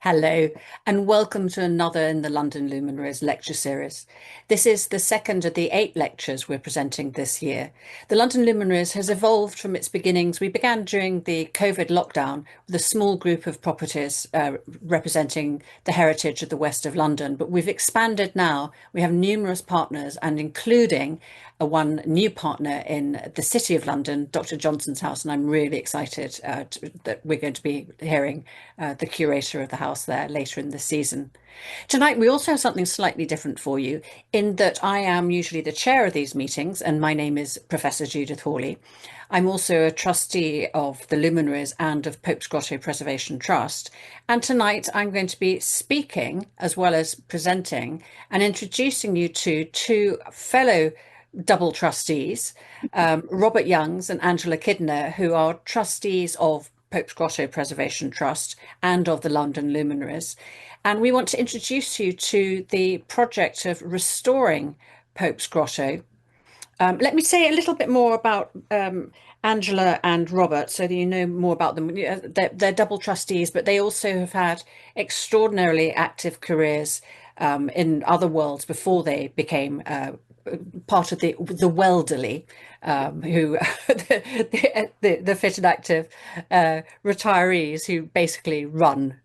Hello, and welcome to another in the London Luminaries lecture series. This is the second of the 8 lectures we're presenting this year. The London Luminaries has evolved from its beginnings. We began during the COVID lockdown with a small group of properties representing the heritage of the West of London, but we've expanded now. We have numerous partners, and including one new partner in the City of London, Dr. Johnson's house, and I'm really excited that we're going to be hearing the curator of the house there later in the season. Tonight, we also have something slightly different for you in that I am usually the chair of these meetings, and my name is Professor Judith Hawley. I'm also a trustee of the Luminaries and of Pope's Grotto Preservation Trust. And tonight I'm going to be speaking as well as presenting and introducing you to 2 fellow double trustees, Robert Youngs and Angela Kidner, who are trustees of Pope's Grotto Preservation Trust and of the London Luminaries. And we want to introduce you to the project of restoring Pope's Grotto. Let me say a little bit more about Angela and Robert so that you know more about them. They're double trustees, but they also have had extraordinarily active careers in other worlds before they became part of the Welderly, who the fit and active retirees who basically run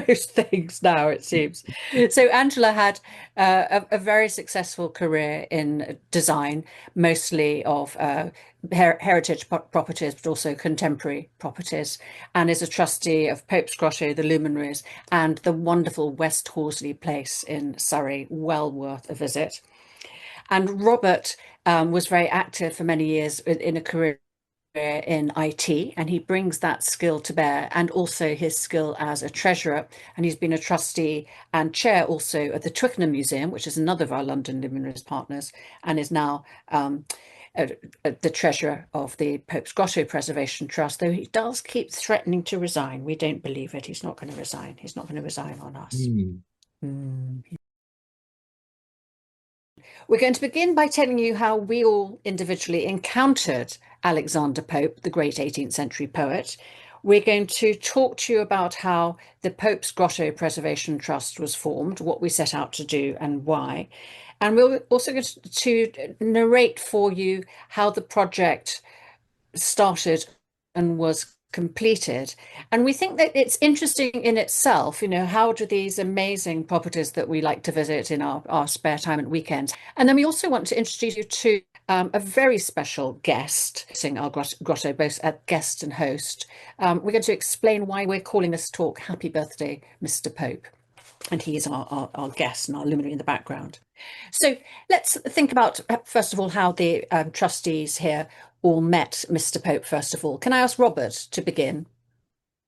most things now, it seems. So Angela had a very successful career in design, mostly of heritage properties, but also contemporary properties, and is a trustee of Pope's Grotto, the Luminaries, and the wonderful West Horsley Place in Surrey, well worth a visit. And Robert was very active for many years in a career in IT, and he brings that skill to bear, and also his skill as a treasurer. And he's been a trustee and chair also at the Twickenham Museum, which is another of our London Luminaries partners, and is now the treasurer of the Pope's Grotto Preservation Trust, though he does keep threatening to resign. We don't believe it. He's not going to resign. He's not going to resign on us. We're going to begin by telling you how we all individually encountered Alexander Pope, the great 18th century poet. We're going to talk to you about how the Pope's Grotto Preservation Trust was formed, what we set out to do and why. And we're also going to narrate for you how the project started and was completed. And we think that it's interesting in itself, how do these amazing properties that we like to visit in our spare time and weekends. And then we also want to introduce you to a very special guest, seeing our grotto, both as guest and host. We're going to explain why we're calling this talk Happy Birthday, Mr. Pope. And he is our guest and our luminary in the background. So let's think about, first of all, how the trustees here all met Mr. Pope, first of all. Can I ask Robert to begin?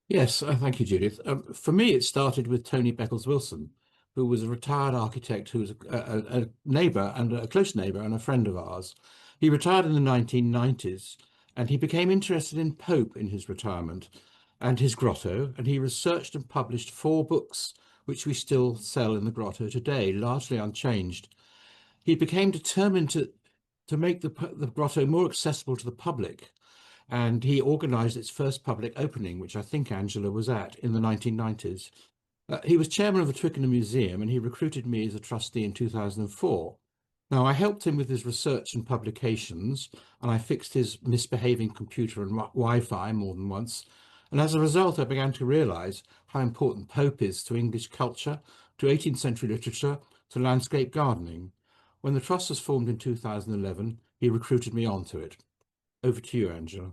Yes, thank you, Judith. For me, it started with Tony Beckles-Wilson, who was a retired architect who was a neighbour and a close neighbour and a friend of ours. He retired in the 1990s, and he became interested in Pope in his retirement and his grotto, and he researched and published 4 books, which we still sell in the grotto today, largely unchanged. He became determined to make the grotto more accessible to the public, and he organised its first public opening, which I think Angela was at, in the 1990s. He was chairman of the Twickenham Museum, and he recruited me as a trustee in 2004. Now, I helped him with his research and publications, and I fixed his misbehaving computer and Wi-Fi more than once. And as a result, I began to realise how important Pope is to English culture, to 18th century literature, to landscape gardening. When the trust was formed in 2011, he recruited me onto it. Over to you, Angela.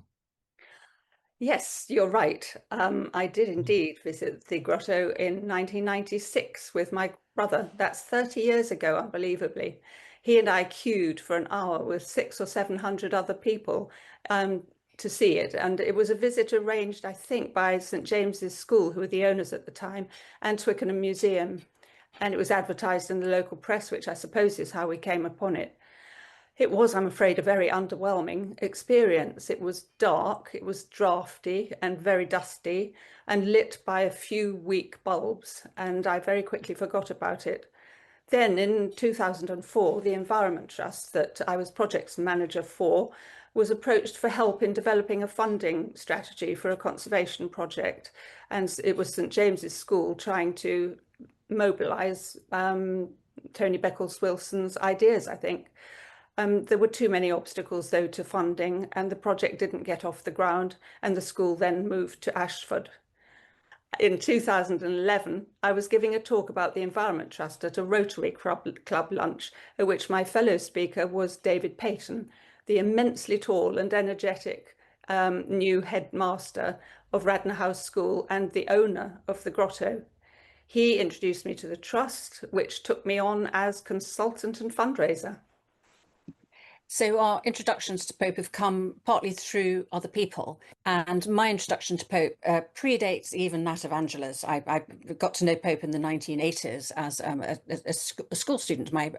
Yes, you're right. I did indeed visit the grotto in 1996 with my brother. That's 30 years ago, unbelievably. He and I queued for an hour with 600 or 700 other people to see it. And it was a visit arranged, I think, by St. James's School, who were the owners at the time, and Twickenham Museum. And it was advertised in the local press, which I suppose is how we came upon it. It was, I'm afraid, a very underwhelming experience. It was dark, it was drafty and very dusty and lit by a few weak bulbs, and I very quickly forgot about it. Then in 2004, the Environment Trust that I was projects manager for was approached for help in developing a funding strategy for a conservation project. And it was St James's School trying to mobilise Tony Beckles-Wilson's ideas, I think. There were too many obstacles, though, to funding, and the project didn't get off the ground, and the school then moved to Ashford. In 2011, I was giving a talk about the Environment Trust at a Rotary Club lunch, at which my fellow speaker was David Peyton, the immensely tall and energetic new headmaster of Radnor House School and the owner of the Grotto. He introduced me to the Trust, which took me on as consultant and fundraiser. So our introductions to Pope have come partly through other people, and my introduction to Pope predates even that of Angela's. I got to know Pope in the 1980s as a school student. My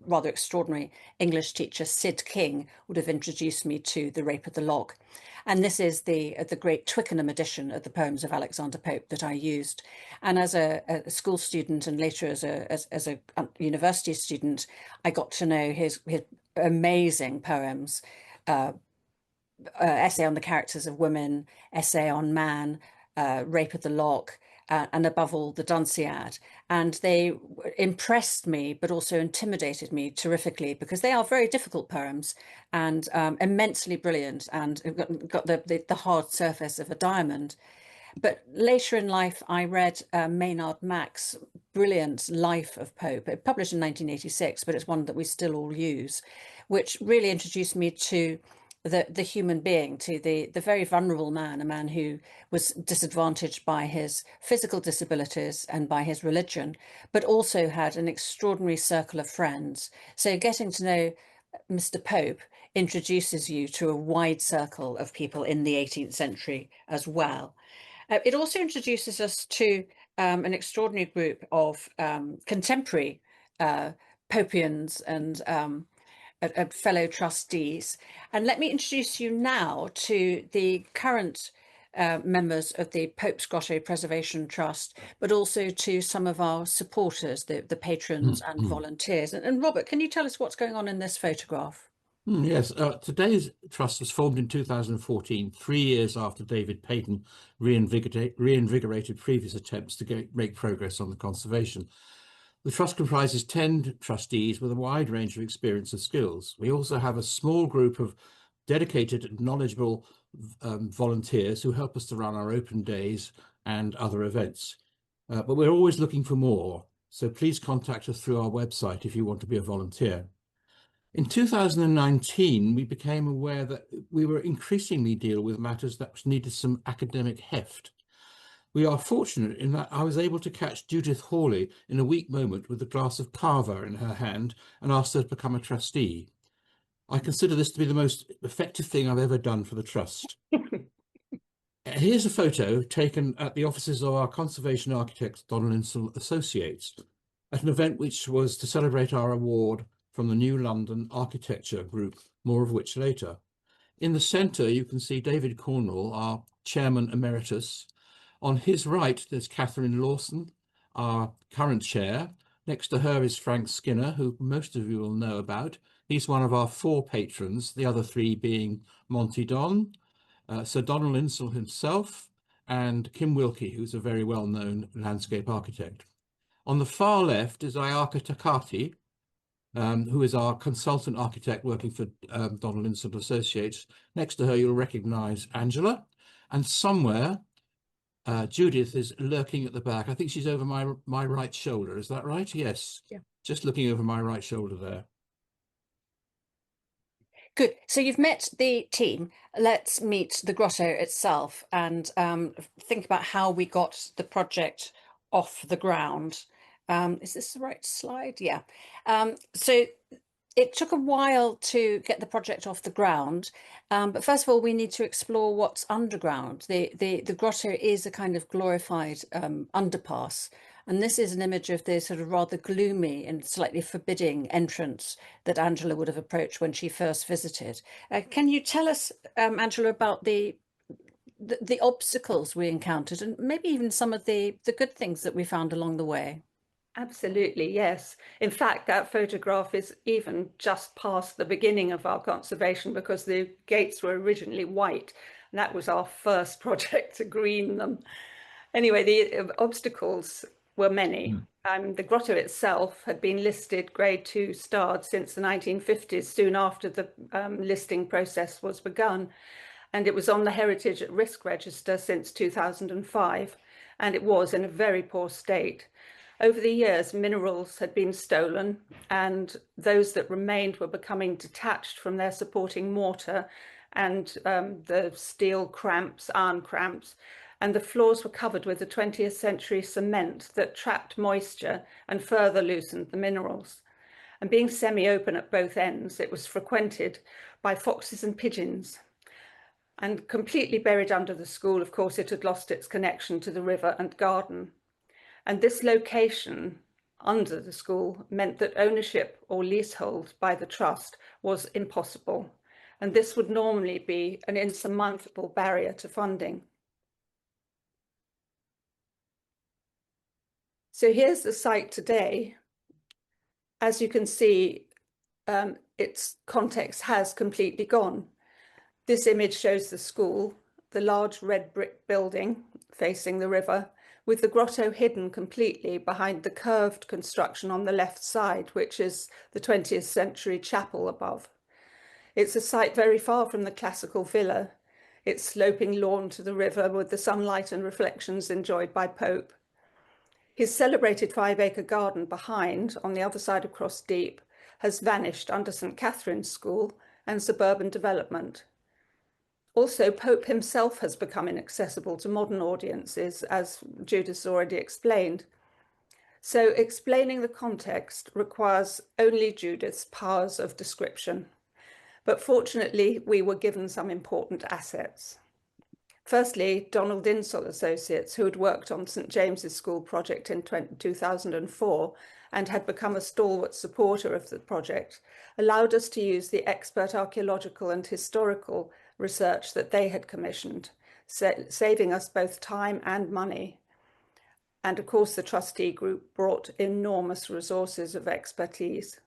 rather extraordinary English teacher, Sid King, would have introduced me to The Rape of the Lock. And this is the great Twickenham edition of the poems of Alexander Pope that I used. And as a school student and later as a university student, I got to know his amazing poems, essay on the characters of women, essay on man, Rape of the Lock, and above all, the Dunciad. And they impressed me, but also intimidated me terrifically, because they are very difficult poems and immensely brilliant, and got the hard surface of a diamond. But later in life, I read Maynard Mack's brilliant Life of Pope, published in 1986, but it's one that we still all use, which really introduced me to the human being, to the very vulnerable man, a man who was disadvantaged by his physical disabilities and by his religion, but also had an extraordinary circle of friends. So getting to know Mr. Pope introduces you to a wide circle of people in the 18th century as well. It also introduces us to an extraordinary group of contemporary Popians and fellow trustees. And let me introduce you now to the current members of the Pope's Grotto Preservation Trust, but also to some of our supporters, the patrons and volunteers. And Robert, can you tell us what's going on in this photograph? Yes, today's trust was formed in 2014, 3 years after David Peyton reinvigorated previous attempts to make progress on the conservation. The trust comprises 10 trustees with a wide range of experience and skills. We also have a small group of dedicated and knowledgeable volunteers who help us to run our open days and other events. But we're always looking for more, so please contact us through our website if you want to be a volunteer. In 2019, we became aware that we were increasingly deal with matters that needed some academic heft. We are fortunate in that I was able to catch Judith Hawley in a weak moment with a glass of cava in her hand and asked her to become a trustee. I consider this to be the most effective thing I've ever done for the trust. Here's a photo taken at the offices of our conservation architect, Donald Insel Associates, at an event which was to celebrate our award from the New London Architecture Group, more of which later. In the centre, you can see David Cornwall, our chairman emeritus. On his right, there's Catherine Lawson, our current chair. Next to her is Frank Skinner, who most of you will know about. He's one of our 4 patrons, the other 3 being Monty Don, Sir Donald Insel himself, and Kim Wilkie, who's a very well-known landscape architect. On the far left is Ayaka Takati, who is our consultant architect working for Donald Insel Associates. Next to her, you'll recognise Angela. And somewhere, Judith is lurking at the back. I think she's over my right shoulder. Is that right? Yes. Yeah. Just looking over my right shoulder there. Good. So you've met the team. Let's meet the grotto itself and think about how we got the project off the ground. Is this the right slide? Yeah. So it took a while to get the project off the ground, but first of all, we need to explore what's underground. The grotto is a kind of glorified underpass, and this is an image of the sort of rather gloomy and slightly forbidding entrance that Angela would have approached when she first visited. Can you tell us, Angela, about the obstacles we encountered and maybe even some of the good things that we found along the way? Absolutely, yes. In fact, that photograph is even just past the beginning of our conservation because the gates were originally white, and that was our first project to green them. Anyway, the obstacles were many. The grotto itself had been listed Grade 2 starred since the 1950s, soon after the listing process was begun. And it was on the Heritage at Risk Register since 2005, and it was in a very poor state. Over the years, minerals had been stolen, and those that remained were becoming detached from their supporting mortar and the steel cramps, iron cramps, and the floors were covered with the 20th century cement that trapped moisture and further loosened the minerals. And being semi-open at both ends, it was frequented by foxes and pigeons. And completely buried under the school, of course, it had lost its connection to the river and garden. And this location under the school meant that ownership or leasehold by the trust was impossible. And this would normally be an insurmountable barrier to funding. So here's the site today. As you can see, its context has completely gone. This image shows the school, the large red brick building facing the river, with the grotto hidden completely behind the curved construction on the left side, which is the 20th century chapel above. It's a site very far from the classical villa, its sloping lawn to the river with the sunlight and reflections enjoyed by Pope. His celebrated 5-acre garden behind, on the other side of Cross Deep, has vanished under St. Catherine's School and suburban development. Also, Pope himself has become inaccessible to modern audiences, as Judith already explained. So explaining the context requires only Judith's powers of description. But fortunately, we were given some important assets. Firstly, Donald Insall Associates, who had worked on St. James's School project in 2004 and had become a stalwart supporter of the project, allowed us to use the expert archaeological and historical research that they had commissioned, saving us both time and money. And of course, the trustee group brought enormous resources of expertise.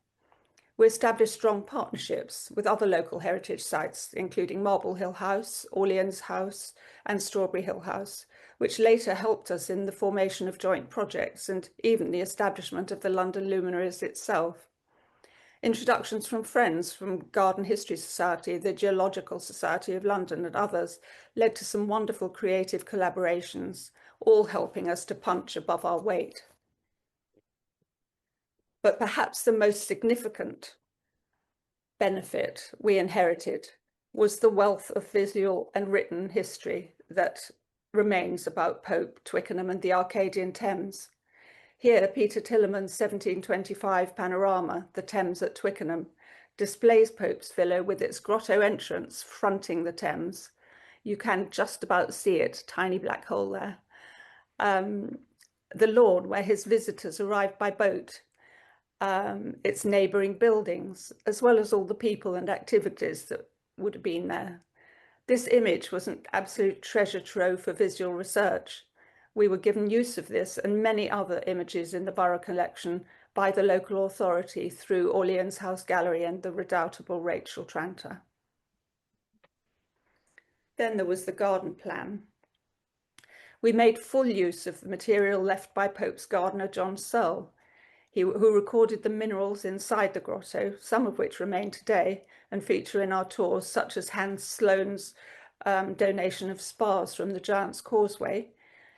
We established strong partnerships with other local heritage sites, including Marble Hill House, Orleans House, and Strawberry Hill House, which later helped us in the formation of joint projects and even the establishment of the London Luminaries itself. Introductions from friends from Garden History Society, the Geological Society of London, and others led to some wonderful creative collaborations, all helping us to punch above our weight. But perhaps the most significant benefit we inherited was the wealth of visual and written history that remains about Pope, Twickenham, and the Arcadian Thames. Here, Peter Tillemann's 1725 panorama, The Thames at Twickenham, displays Pope's villa with its grotto entrance fronting the Thames. You can just about see it, tiny black hole there. The lawn where his visitors arrived by boat, its neighbouring buildings, as well as all the people and activities that would have been there. This image was an absolute treasure trove for visual research. We were given use of this and many other images in the borough collection by the local authority through Orleans House Gallery and the redoubtable Rachel Tranter. Then there was the garden plan. We made full use of the material left by Pope's gardener, John Searle, who recorded the minerals inside the grotto, some of which remain today and feature in our tours, such as Hans Sloane's donation of spars from the Giant's Causeway.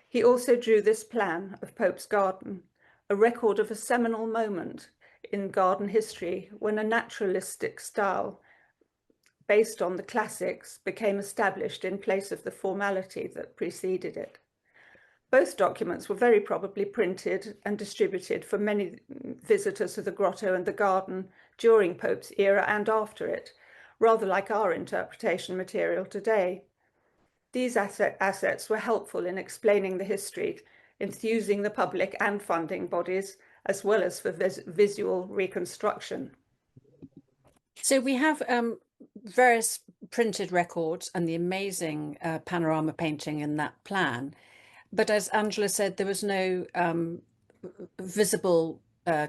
He also drew this plan of Pope's garden, a record of a seminal moment in garden history when a naturalistic style based on the classics became established in place of the formality that preceded it. Both documents were very probably printed and distributed for many visitors to the grotto and the garden during Pope's era and after it, rather like our interpretation material today. These assets were helpful in explaining the history, enthusing the public and funding bodies, as well as for visual reconstruction. So we have various printed records and the amazing panorama painting in that plan. But as Angela said, there was no visible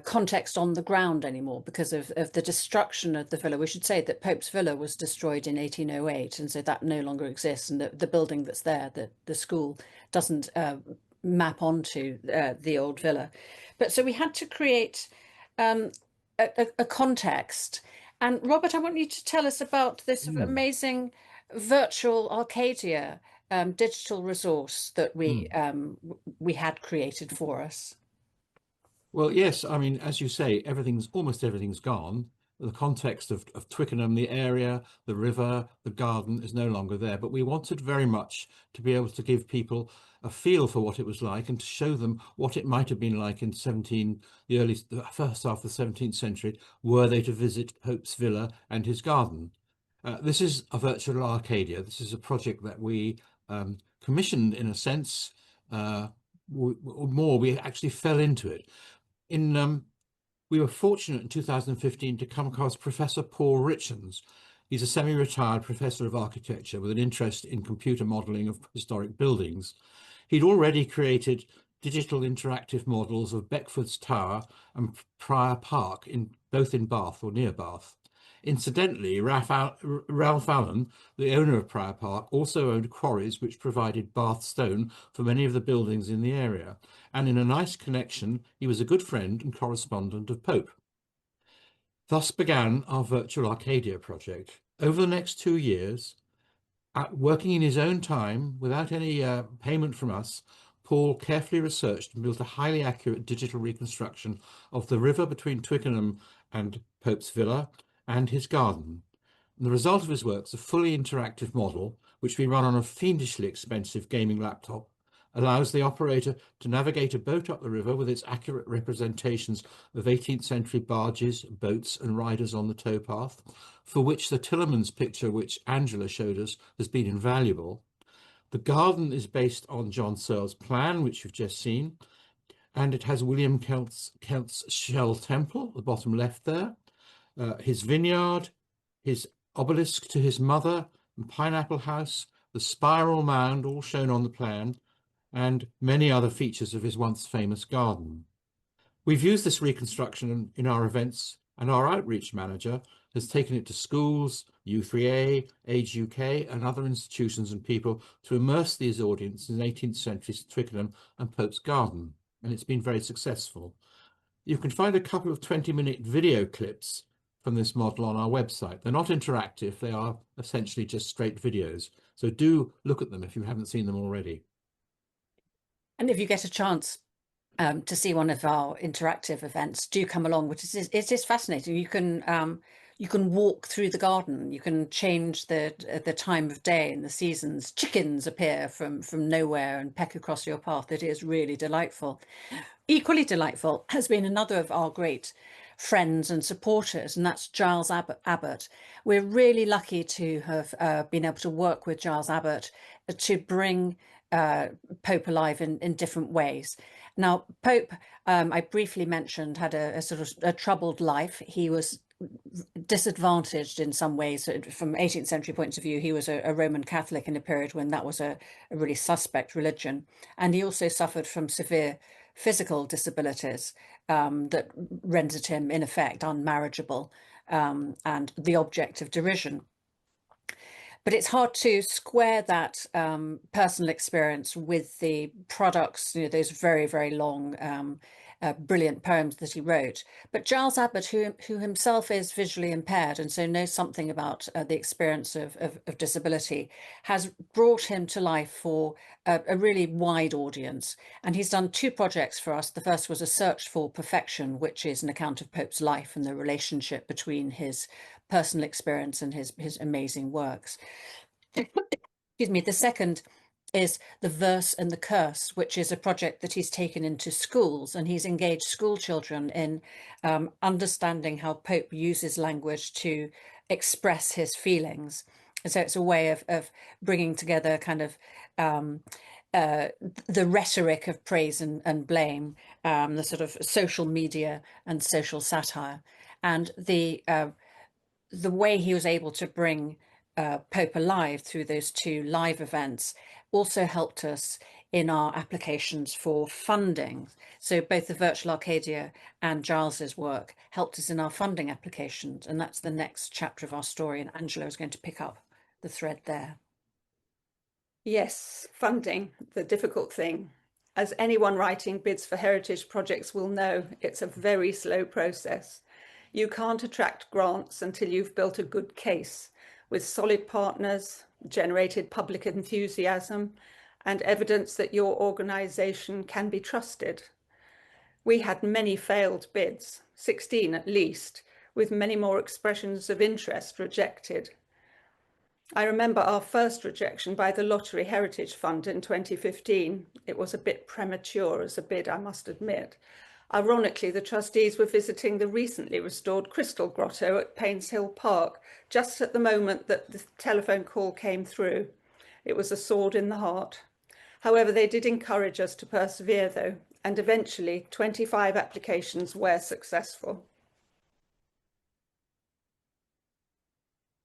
context on the ground anymore because of the destruction of the villa. We should say that Pope's Villa was destroyed in 1808, and so that no longer exists, and the building that's there, the school, doesn't map onto the old villa. But so we had to create a context. And Robert, I want you to tell us about this amazing virtual Arcadia digital resource that we had created for us. Well, yes, I mean, as you say, almost everything's gone. The context of Twickenham, the area, the river, the garden is no longer there. But we wanted very much to be able to give people a feel for what it was like and to show them what it might have been like in the first half of the 17th century, were they to visit Pope's Villa and his garden. This is a virtual Arcadia. This is a project that we commissioned in a sense. We actually fell into it. We were fortunate in 2015 to come across Professor Paul Richens. He's a semi-retired professor of architecture with an interest in computer modelling of historic buildings. He'd already created digital interactive models of Beckford's Tower and Prior Park, both in Bath or near Bath. Incidentally, Ralph Allen, the owner of Prior Park, also owned quarries which provided Bath stone for many of the buildings in the area. And in a nice connection, he was a good friend and correspondent of Pope. Thus began our virtual Arcadia project. Over the next 2 years, working in his own time, without any payment from us, Paul carefully researched and built a highly accurate digital reconstruction of the river between Twickenham and Pope's Villa and his garden. And the result of his work is a fully interactive model, which we run on a fiendishly expensive gaming laptop, allows the operator to navigate a boat up the river with its accurate representations of 18th century barges, boats and riders on the towpath, for which the Tillerman's picture, which Angela showed us, has been invaluable. The garden is based on John Searle's plan, which you've just seen, and it has William Celt's shell temple at the bottom left there, his vineyard, his obelisk to his mother, and pineapple house, the spiral mound, all shown on the plan, and many other features of his once famous garden. We've used this reconstruction in our events, and our outreach manager has taken it to schools, U3A, Age UK, and other institutions and people to immerse these audiences in 18th century Twickenham and Pope's Garden, and it's been very successful. You can find a couple of 20-minute video clips from this model on our website. They're not interactive, they are essentially just straight videos. So do look at them if you haven't seen them already. And if you get a chance to see one of our interactive events, do come along, which it is fascinating. You can walk through the garden, you can change the time of day and the seasons. Chickens appear from nowhere and peck across your path. It is really delightful. Equally delightful has been another of our great friends and supporters, and that's Giles Abbott. We're really lucky to have been able to work with Giles Abbott to bring Pope alive in different ways. Now, Pope, I briefly mentioned, had a sort of a troubled life. He was disadvantaged in some ways from 18th century points of view. He was a Roman Catholic in a period when that was a really suspect religion, and he also suffered from severe physical disabilities that rendered him in effect unmarriageable and the object of derision. But it's hard to square that personal experience with the products, those very, very long, brilliant poems that he wrote. But Giles Abbott, who himself is visually impaired and so knows something about the experience of disability, has brought him to life for a really wide audience. And he's done 2 projects for us. The first was A Search for Perfection, which is an account of Pope's life and the relationship between his personal experience and his amazing works. Excuse me. The second is The Verse and the Curse, which is a project that he's taken into schools, and he's engaged school children in understanding how Pope uses language to express his feelings. And so it's a way of bringing together kind of the rhetoric of praise and blame, the sort of social media and social satire, and the way he was able to bring Pope alive through those 2 live events also helped us in our applications for funding. So both the Virtual Arcadia and Giles's work helped us in our funding applications, and that's the next chapter of our story, and Angela is going to pick up the thread there. Yes, funding, the difficult thing. As anyone writing bids for heritage projects will know, it's a very slow process. You can't attract grants until you've built a good case with solid partners, generated public enthusiasm, and evidence that your organisation can be trusted. We had many failed bids, 16 at least, with many more expressions of interest rejected. I remember our first rejection by the Lottery Heritage Fund in 2015. It was a bit premature as a bid, I must admit. Ironically, the trustees were visiting the recently restored Crystal Grotto at Paynes Hill Park, just at the moment that the telephone call came through. It was a sword in the heart. However, they did encourage us to persevere, though, and eventually 25 applications were successful.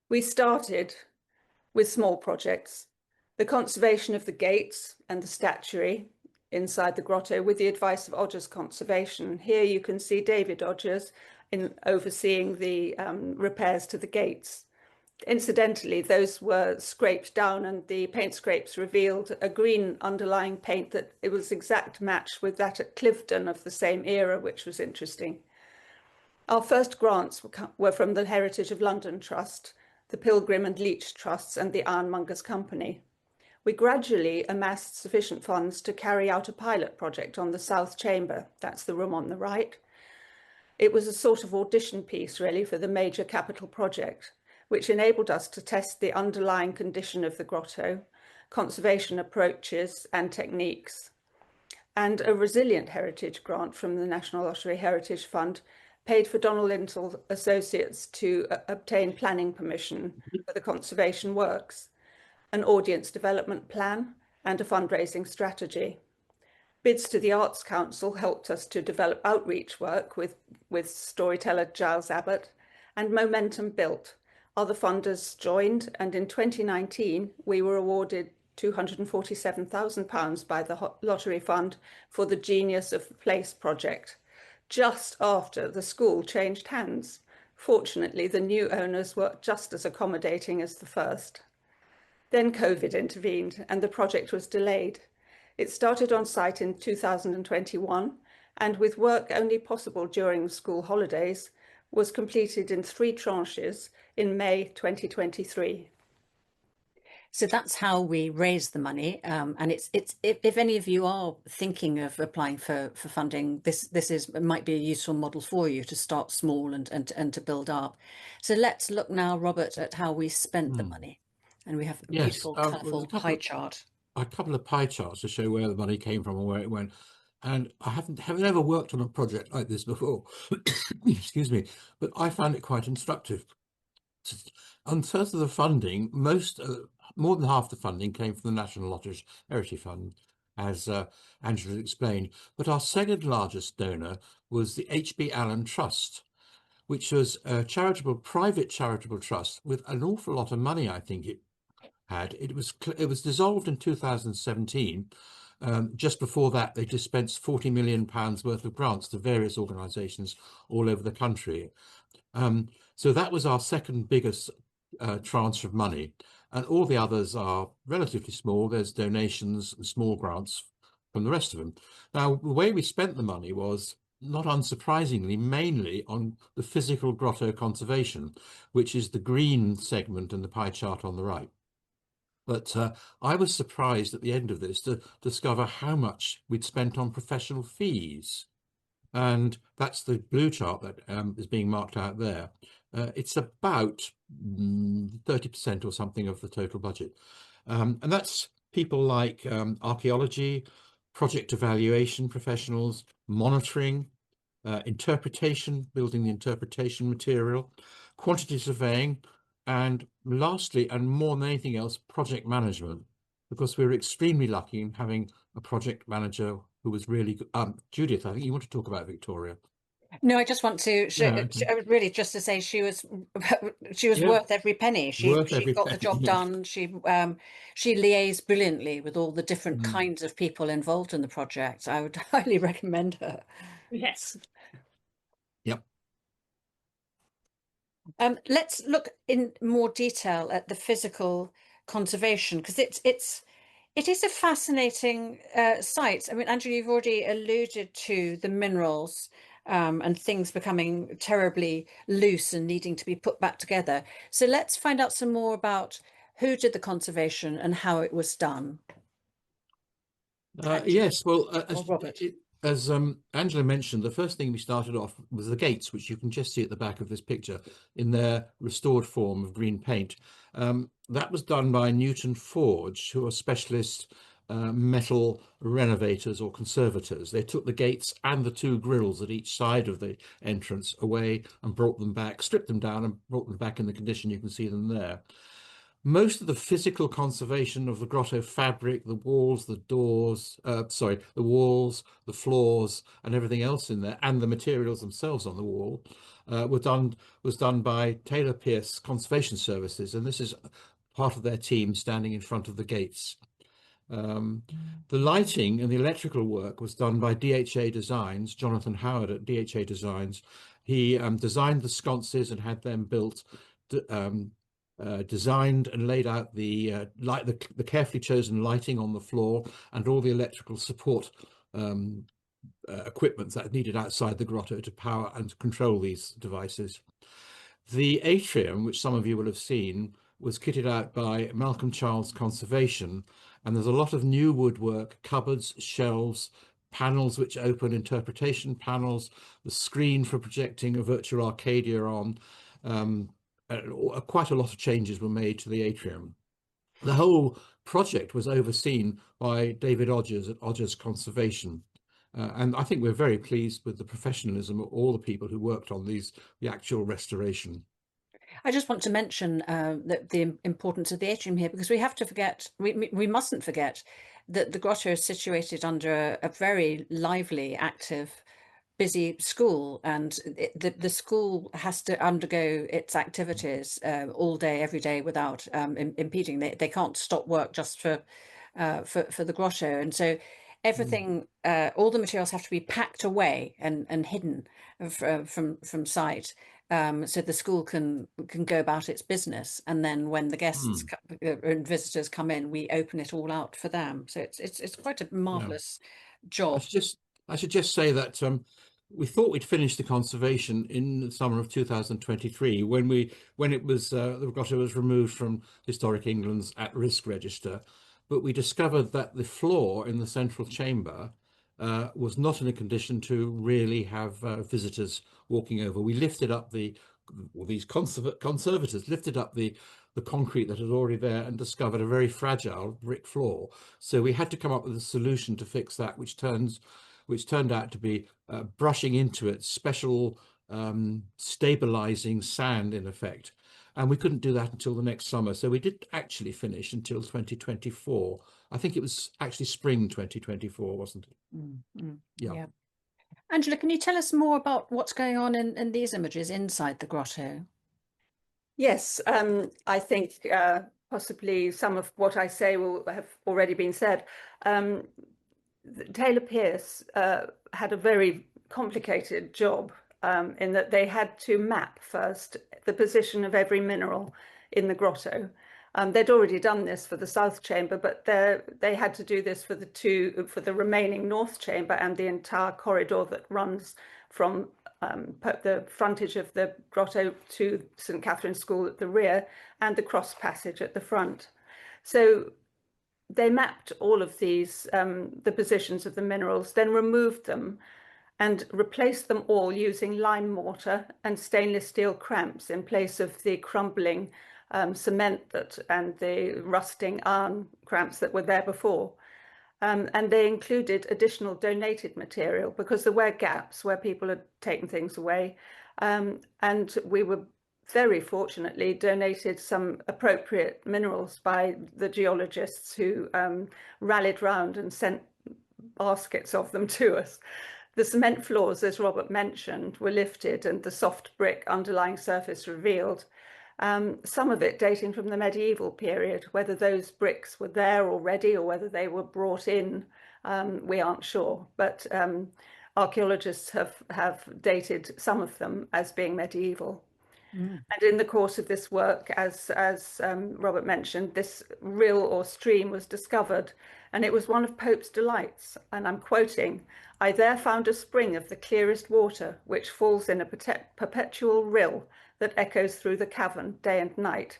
We started with small projects, the conservation of the gates and the statuary inside the grotto with the advice of Odgers Conservation. Here you can see David Odgers overseeing the repairs to the gates. Incidentally, those were scraped down and the paint scrapes revealed a green underlying paint that it was exact match with that at Cliveden of the same era, which was interesting. Our first grants were from the Heritage of London Trust, the Pilgrim and Leach Trusts, and the Ironmongers Company. We gradually amassed sufficient funds to carry out a pilot project on the South Chamber. That's the room on the right. It was a sort of audition piece, really, for the major capital project, which enabled us to test the underlying condition of the grotto, conservation approaches and techniques. And a resilient heritage grant from the National Lottery Heritage Fund paid for Donald Lintle Associates to obtain planning permission for the conservation works, an audience development plan, and a fundraising strategy. Bids to the Arts Council helped us to develop outreach work with storyteller Giles Abbott, and momentum built. Other funders joined, and in 2019 we were awarded £247,000 by the Lottery Fund for the Genius of the Place project, just after the school changed hands. Fortunately, the new owners were just as accommodating as the first. Then COVID intervened and the project was delayed. It started on site in 2021 and, with work only possible during school holidays, was completed in 3 tranches in May 2023. So that's how we raise the money, and it's if any of you are thinking of applying for funding, this might be a useful model for you to start small and to build up. So let's look now, Robert, at how we spent the money, and we have a beautiful, colourful pie chart. A couple of pie charts to show where the money came from and where it went. And I haven't ever worked on a project like this before. Excuse me, but I found it quite instructive. In terms of the funding, more than half the funding came from the National Lottery Heritage Fund, as Angela explained. But our second largest donor was the H.B. Allen Trust, which was a private charitable trust with an awful lot of money, I think it had. It was dissolved in 2017. Just before that, they dispensed £40 million worth of grants to various organisations all over the country. So that was our second biggest tranche of money, and all the others are relatively small. There's donations and small grants from the rest of them. Now, the way we spent the money was, not unsurprisingly, mainly on the physical grotto conservation, which is the green segment in the pie chart on the right. But I was surprised at the end of this to discover how much we'd spent on professional fees. And that's the blue chart that is being marked out there. It's about 30% or something of the total budget. And that's people like archaeology, project evaluation professionals, monitoring, interpretation, building the interpretation material, quantity surveying, and lastly, and more than anything else, project management, because we were extremely lucky in having a project manager who was really good. Judith, I think you want to talk about Victoria. No, I just want to Yeah, okay. really just to say she was she was Yeah, worth every penny. worth She every got the penny. job Yeah. done. She liaised brilliantly with all the different Mm. kinds of people involved in the project. I would highly recommend her. Yes. Yep. Let's look in more detail at the physical conservation because it is a fascinating site. I mean, Angela, you've already alluded to the minerals and things becoming terribly loose and needing to be put back together. So let's find out some more about who did the conservation and how it was done. Angela Yes, well, or Robert? as Angela mentioned, the first thing we started off was the gates, which you can just see at the back of this picture in their restored form of green paint. That was done by Newton Forge, who are specialist metal renovators or conservators. They took the gates and the two grills at each side of the entrance away and brought them back, stripped them down and brought them back in the condition you can see them there. Most of the physical conservation of the grotto fabric, the walls, the doors, the walls, the floors, and everything else in there, and the materials themselves on the wall, was done by Taylor Pierce Conservation Services, and this is part of their team standing in front of the gates. Um, the lighting and the electrical work was done by DHA Designs, Jonathan Howard at DHA Designs. He designed the sconces and had them built, designed and laid out the carefully chosen lighting on the floor and all the electrical support equipment that needed outside the grotto to power and control these devices. The atrium, which some of you will have seen, was kitted out by Malcolm Charles Conservation, and there's a lot of new woodwork, cupboards, shelves, panels which open, interpretation panels, the screen for projecting a virtual Arcadia on. Quite a lot of changes were made to the atrium. The whole project was overseen by David Odgers at Odgers Conservation. And I think we're very pleased with the professionalism of all the people who worked on the actual restoration. I just want to mention the importance of the atrium here because we have to forget, we mustn't forget that the grotto is situated under a very lively, active, busy school, and the school has to undergo its activities all day, every day without impeding. They can't stop work just for the grotto, and so everything, all the materials have to be packed away and hidden from sight. So the school can go about its business, and then when the guests and visitors come in, we open it all out for them. So it's quite a Yeah. marvelous I job. should just I should just say that we thought we'd finished the conservation in the summer of 2023 when it was the grotto was removed from Historic England's at-risk register, but we discovered that the floor in the central chamber was not in a condition to really have visitors walking over. We lifted up these conservators lifted up the concrete that was already there and discovered a very fragile brick floor. So we had to come up with a solution to fix that, which turned out to be brushing into it special stabilizing sand in effect. And we couldn't do that until the next summer. So we didn't actually finish until 2024. I think it was actually spring 2024, wasn't it? Yeah. Yeah. Angela, can you tell us more about what's going on in these images inside the grotto? Yes, I think possibly some of what I say will have already been said. Taylor Pierce had a very complicated job in that they had to map first the position of every mineral in the grotto. They'd already done this for the south chamber, but they had to do this for the remaining north chamber and the entire corridor that runs from the frontage of the grotto to St. Catherine's School at the rear and the cross passage at the front. So they mapped all of these, the positions of the minerals, then removed them and replaced them all using lime mortar and stainless steel cramps in place of the crumbling cement and the rusting iron cramps that were there before. And they included additional donated material because there were gaps where people had taken things away. And we were very fortunately donated some appropriate minerals by the geologists who rallied round and sent baskets of them to us. The cement floors, as Robert mentioned, were lifted and the soft brick underlying surface revealed. Some of it dating from the medieval period. Whether those bricks were there already or whether they were brought in, we aren't sure. But archaeologists have dated some of them as being medieval. And in the course of this work, as Robert mentioned, this rill or stream was discovered, and it was one of Pope's delights. And I'm quoting, "I there found a spring of the clearest water, which falls in a perpetual rill that echoes through the cavern day and night.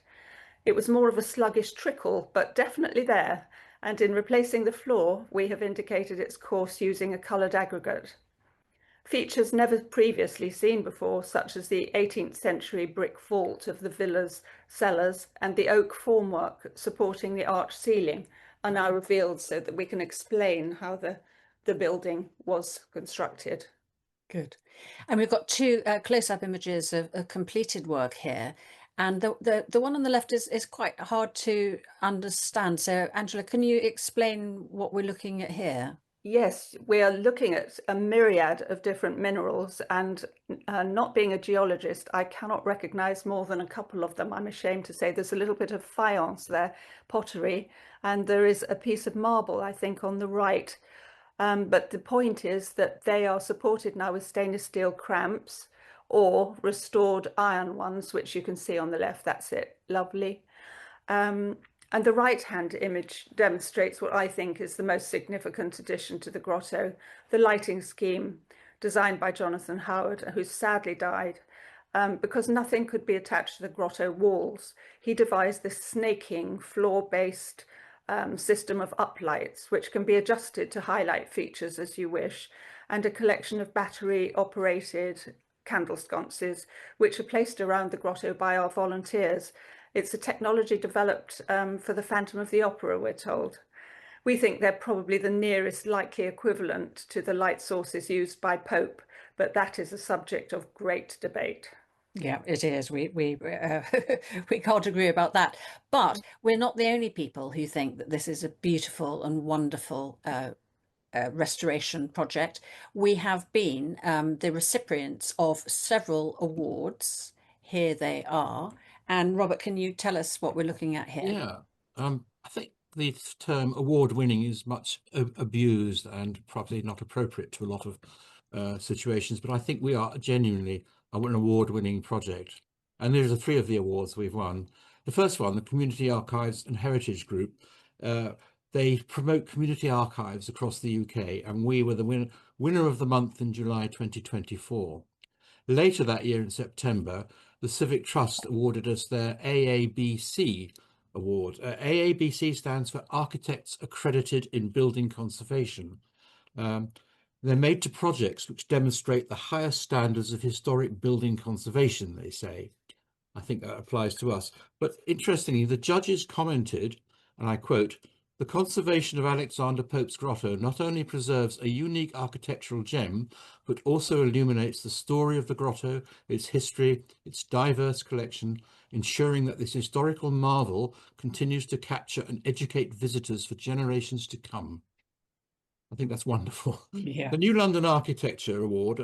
It was more of a sluggish trickle, but definitely there. And in replacing the floor, we have indicated its course using a coloured aggregate." Features never previously seen before, such as the 18th century brick vault of the villa's cellars and the oak formwork supporting the arch ceiling, are now revealed so that we can explain how the building was constructed. Good. And we've got two close-up images of completed work here. And the one on the left is quite hard to understand. So, Angela, can you explain what we're looking at here? Yes, we are looking at a myriad of different minerals, and not being a geologist, I cannot recognize more than a couple of them. I'm ashamed to say there's a little bit of faience there, pottery, and there is a piece of marble, I think, on the right. But the point is that they are supported now with stainless steel cramps or restored iron ones, which you can see on the left. That's it. Lovely. And the right-hand image demonstrates what I think is the most significant addition to the grotto, the lighting scheme designed by Jonathan Howard, who sadly died. Because nothing could be attached to the grotto walls, he devised this snaking floor-based system of uplights, which can be adjusted to highlight features as you wish, and a collection of battery-operated candle sconces, which are placed around the grotto by our volunteers. It's a technology developed for the Phantom of the Opera, we're told. We think they're probably the nearest likely equivalent to the light sources used by Pope, but that is a subject of great debate. Yeah, it is. We we can't agree about that. But we're not the only people who think that this is a beautiful and wonderful restoration project. We have been the recipients of several awards. Here they are. And Robert, can you tell us what we're looking at here? Yeah, I think the term award-winning is much abused and probably not appropriate to a lot of situations, but I think we are genuinely an award-winning project. And there's the three of the awards we've won. The first one, the Community Archives and Heritage Group, they promote community archives across the UK, and we were the winner of the month in July 2024. Later that year in September, the Civic Trust awarded us their AABC award. AABC stands for Architects Accredited in Building Conservation. They're made to projects which demonstrate the highest standards of historic building conservation, they say. I think that applies to us. But interestingly, the judges commented, and I quote, "The conservation of Alexander Pope's Grotto not only preserves a unique architectural gem, but also illuminates the story of the grotto, its history, its diverse collection, ensuring that this historical marvel continues to capture and educate visitors for generations to come." I think that's wonderful. Yeah. The New London Architecture Award,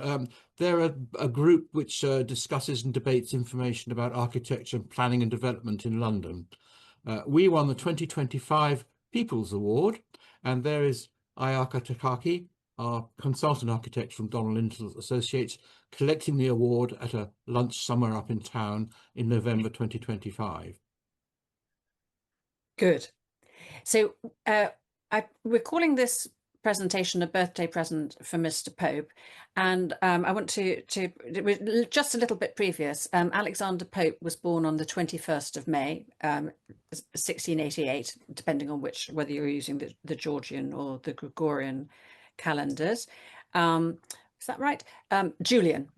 they're a group which discusses and debates information about architecture, planning and development in London. We won the 2025 People's Award, and there is Ayaka Takaki, our consultant architect from Donald Lintel Associates, collecting the award at a lunch somewhere up in town in November 2025. Good. So we're calling this presentation a birthday present for Mr. Pope, and I want to just a little bit previous. Alexander Pope was born on the 21st of May, 1688, depending on whether you're using the Georgian or the Gregorian calendars. Is that right? Julian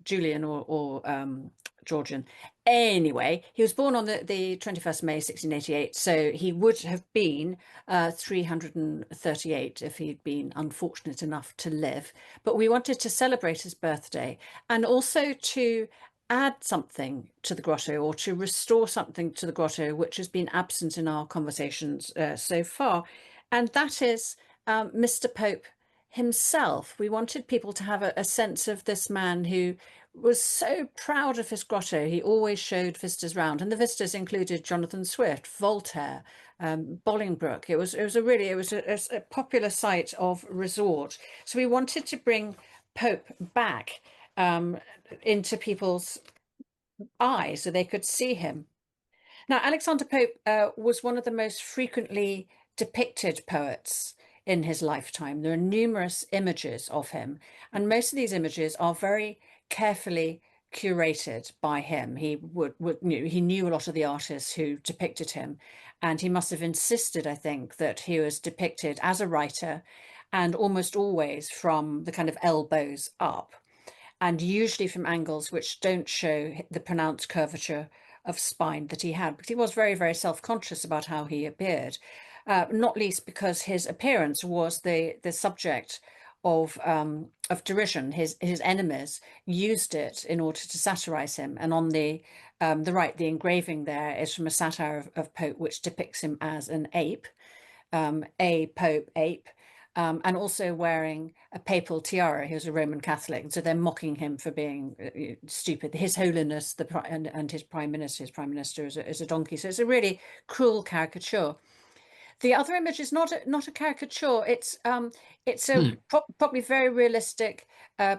or Georgian. Anyway, he was born on the 21st of May 1688, so he would have been 338 if he'd been unfortunate enough to live. But we wanted to celebrate his birthday and also to add something to the grotto, or to restore something to the grotto which has been absent in our conversations so far, and that is Mr. Pope himself. We wanted people to have a sense of this man who was so proud of his grotto. He always showed visitors round, and the visitors included Jonathan Swift, Voltaire, Bolingbroke. It was a popular site of resort. So we wanted to bring Pope back into people's eyes so they could see him. Now, Alexander Pope was one of the most frequently depicted poets in his lifetime. There are numerous images of him, and most of these images are very carefully curated by him. He knew a lot of the artists who depicted him, and he must have insisted, I think, that he was depicted as a writer and almost always from the kind of elbows up, and usually from angles which don't show the pronounced curvature of spine that he had, because he was very, very self-conscious about how he appeared, not least because his appearance was the subject of derision. His enemies used it in order to satirize him. And on the right, the engraving there is from a satire of Pope, which depicts him as an ape, a Pope ape, and also wearing a papal tiara. He was a Roman Catholic, and so they're mocking him for being stupid. His Holiness, and his Prime Minister is a donkey. So it's a really cruel caricature. The other image is not a caricature. It's a probably very realistic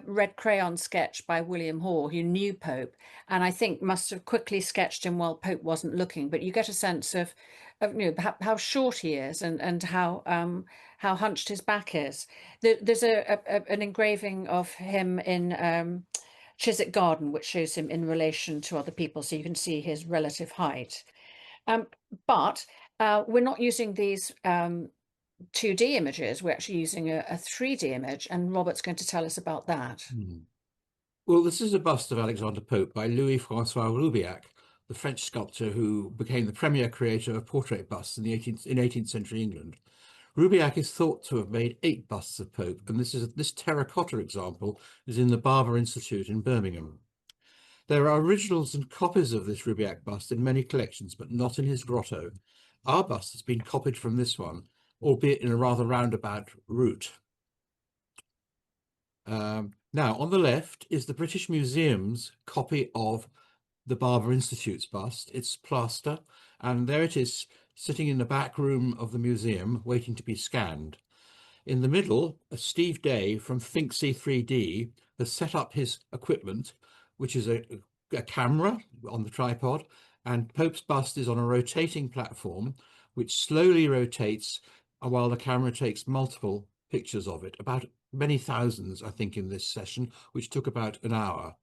red crayon sketch by William Hoare, who knew Pope, and I think must have quickly sketched him while Pope wasn't looking. But you get a sense of how short he is and how hunched his back is. There's an engraving of him in Chiswick Garden, which shows him in relation to other people, so you can see his relative height. But we're not using these 2D images. We're actually using a 3D image, and Robert's going to tell us about that. Well, this is a bust of Alexander Pope by Louis-François Roubilliac, the French sculptor who became the premier creator of portrait busts in 18th century England. Roubilliac is thought to have made 8 busts of Pope, and this terracotta example is in the Barber Institute in Birmingham. There are originals and copies of this Roubilliac bust in many collections, but not in his grotto. Our bust has been copied from this one, albeit in a rather roundabout route. Now, on the left is the British Museum's copy of the Barber Institute's bust. It's plaster, and there it is, sitting in the back room of the museum, waiting to be scanned. In the middle, Steve Day from ThinkC 3D has set up his equipment, which is a camera on the tripod, and Pope's bust is on a rotating platform, which slowly rotates while the camera takes multiple pictures of it, about many thousands, I think, in this session, which took about an hour.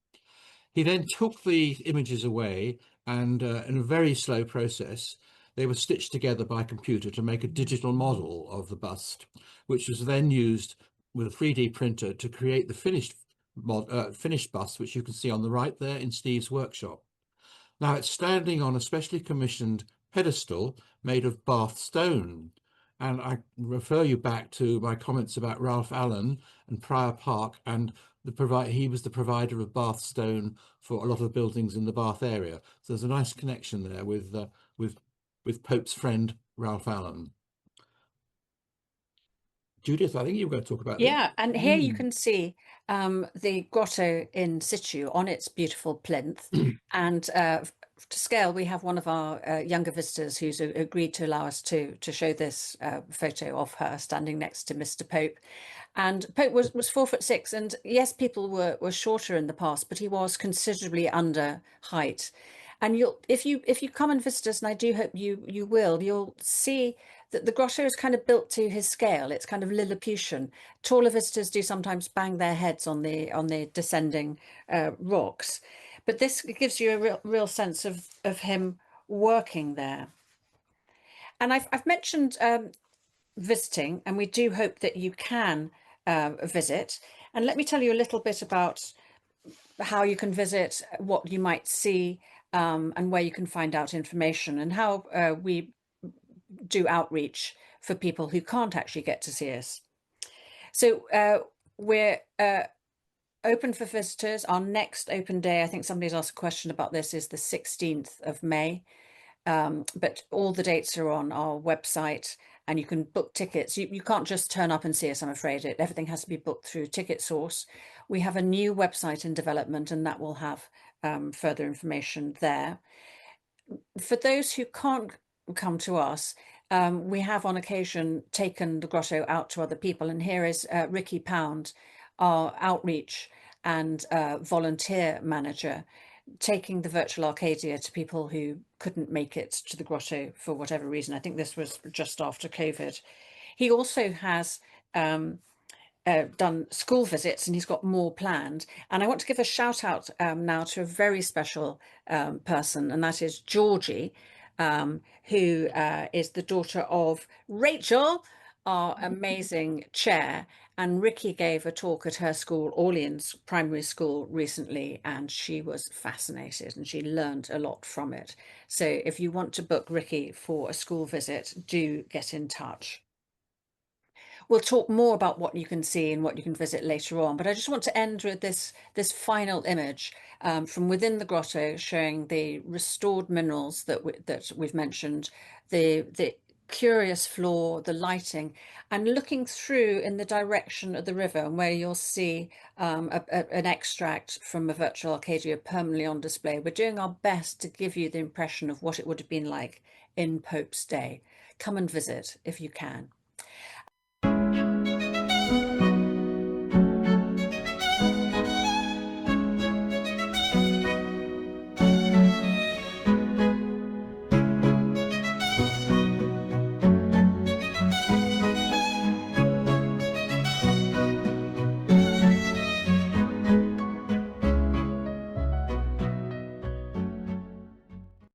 He then took the images away, and in a very slow process, they were stitched together by computer to make a digital model of the bust, which was then used with a 3D printer to create the finished bust, which you can see on the right there in Steve's workshop. Now it's standing on a specially commissioned pedestal made of Bath stone. And I refer you back to my comments about Ralph Allen and Prior Park, and he was the provider of Bath stone for a lot of buildings in the Bath area. So there's a nice connection there with Pope's friend Ralph Allen. Judith, I think you were going to talk about this. Yeah, and here you can see the grotto in situ on its beautiful plinth. And to scale, we have one of our younger visitors who's agreed to allow us to show this photo of her standing next to Mr. Pope. And Pope was 4'6", and yes, people were shorter in the past, but he was considerably under height. And if you come and visit us, and I do hope you will, you'll see that the grotto is kind of built to his scale. It's kind of Lilliputian. Taller visitors do sometimes bang their heads on the descending rocks, but this gives you a real sense of him working there. And I've mentioned visiting, and we do hope that you can visit. And let me tell you a little bit about how you can visit, what you might see, and where you can find out information, and how we do outreach for people who can't actually get to see us. So we're open for visitors. Our next open day, I think somebody's asked a question about this, is the 16th of May. But all the dates are on our website, and you can book tickets. You can't just turn up and see us, I'm afraid. Everything has to be booked through Ticket Source. We have a new website in development, and that will have further information there. For those who can't come to us, we have on occasion taken the Grotto out to other people. And here is Ricky Pound, our outreach and volunteer manager, taking the virtual Arcadia to people who couldn't make it to the Grotto for whatever reason. I think this was just after COVID. He also has done school visits, and he's got more planned. And I want to give a shout out now to a very special person, and that is Georgie, who is the daughter of Rachel, our amazing chair. And Ricky gave a talk at her school, Orleans Primary School, recently, and she was fascinated and she learned a lot from it. So if you want to book Ricky for a school visit, do get in touch. We'll talk more about what you can see and what you can visit later on, but I just want to end with this final image from within the grotto, showing the restored minerals that we've mentioned, the curious floor, the lighting, and looking through in the direction of the river, and where you'll see an extract from a virtual Arcadia permanently on display. We're doing our best to give you the impression of what it would have been like in Pope's day. Come and visit if you can.